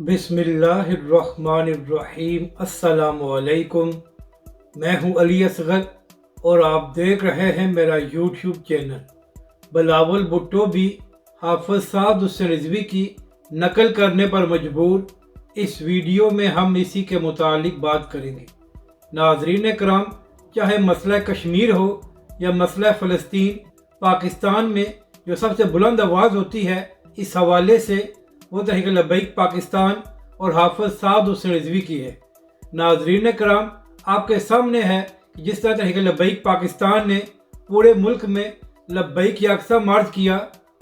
बिस्मिल्लाहिर्रहमानिर्रहीम। अस्सलामुअलैकुम। मैं हूं अली असगर और आप देख रहे हैं मेरा यूट्यूब चैनल। बिलावल भुट्टो भी हाफिज साद हुसैन रिजवी की नकल करने पर मजबूर। इस वीडियो में हम इसी के मुतालिक बात करेंगे। नाज़रीन कराम, चाहे मसला कश्मीर हो या मसला फ़लस्तीन, पाकिस्तान में जो सबसे बुलंद आवाज़ होती है इस हवाले से वो तहरीक लब्बैक पाकिस्तान और हाफिज साद हुसैन रिजवी की है। नाज़रीन कराम, आपके सामने है कि जिस तरह तहरीक लब्बैक पाकिस्तान ने पूरे मुल्क में लब्बैक यकसा मार्च किया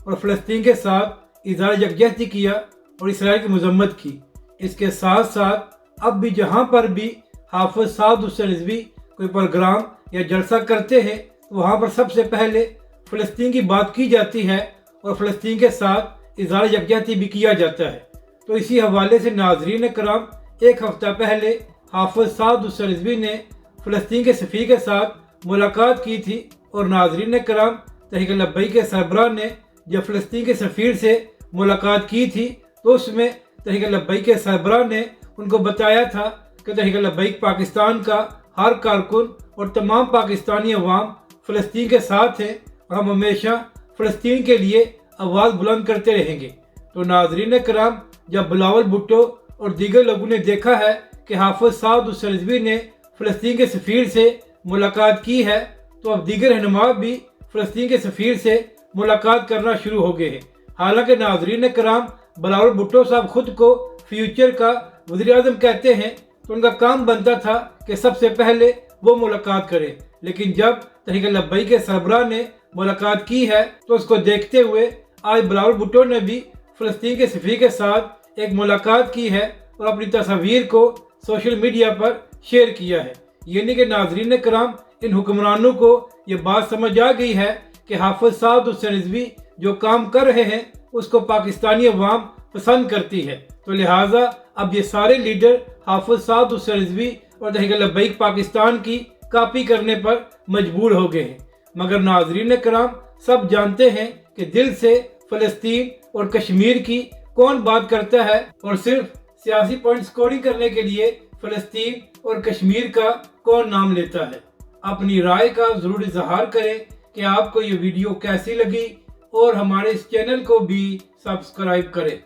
और फ़लस्तीन के साथ इज़हार यकजहती किया और इसराइल की मजम्मत की, इसके साथ साथ अब भी जहाँ पर भी हाफिज साद हुसैन रिजवी कोई प्रोग्राम या जलसा करते हैं तो वहाँ पर सबसे पहले फ़लस्तीन की बात की जाती है और फ़लस्तीन के साथ इज़हार यकजहती भी किया जाता है। तो इसी हवाले से नाज़रीन कराम, एक हफ़्ता पहले हाफिज साद हुसैन रिजवी ने फ़लस्तीन के सफ़ीर के साथ मुलाकात की थी और नाज़रीन कराम, तहरीक लब्बैक के सरबराह ने जब फ़लस्तीन के सफ़ीर से मुलाकात की थी तो उसमें तहरीक लब्बैक के सरबराह ने उनको बताया था कि तहरीक लब्बैक पाकिस्तान का हर कारकुन और तमाम पाकिस्तानी अवाम फ़लस्तीन के साथ हैं और हम हमेशा फ़लस्तीन के लिए आवाज़ बुलंद करते रहेंगे। तो नाज़रीन कराम, जब बिलावल भुट्टो और दीगर लोगों ने देखा है कि हाफिज साद हुसैन रिजवी ने फ़लस्तीन के सफ़ीर से मुलाकात की है तो अब दीगर रहनुमा भी फ़लस्तीन के सफ़ीर से मुलाकात करना शुरू हो गए हैं। हालांकि नाज़रीन कराम, बिलावल भुट्टो साहब खुद को फ्यूचर का वज़ीर आज़म कहते हैं तो उनका काम बनता था कि सबसे पहले वो मुलाकात करें, लेकिन जब तहरीक लब्बैक के सरबराह ने मुलाकात की है तो उसको देखते हुए आज बिलावल भुट्टो ने भी फ़लस्तीन के सफ़ीर के साथ एक मुलाकात की है और अपनी तस्वीर को सोशल मीडिया पर शेयर किया है। यानी कि नाज़रीन कराम, इन हुक्मरानों को ये बात समझ आ गई है कि हाफिज साद हुसैन रिजवी जो काम कर रहे हैं उसको पाकिस्तानी अवाम पसंद करती है। तो लिहाजा अब ये सारे लीडर हाफिज साद हुसैन रिजवी और तहरीक लब्बैक पाकिस्तान की कॉपी करने पर मजबूर हो गए हैं। मगर नाज़रीन कराम, सब जानते हैं कि दिल से फ़लस्तीन और कश्मीर की कौन बात करता है और सिर्फ सियासी पॉइंट स्कोरिंग करने के लिए फ़लस्तीन और कश्मीर का कौन नाम लेता है। अपनी राय का ज़रूर इजहार करें कि आपको ये वीडियो कैसी लगी और हमारे इस चैनल को भी सब्सक्राइब करें।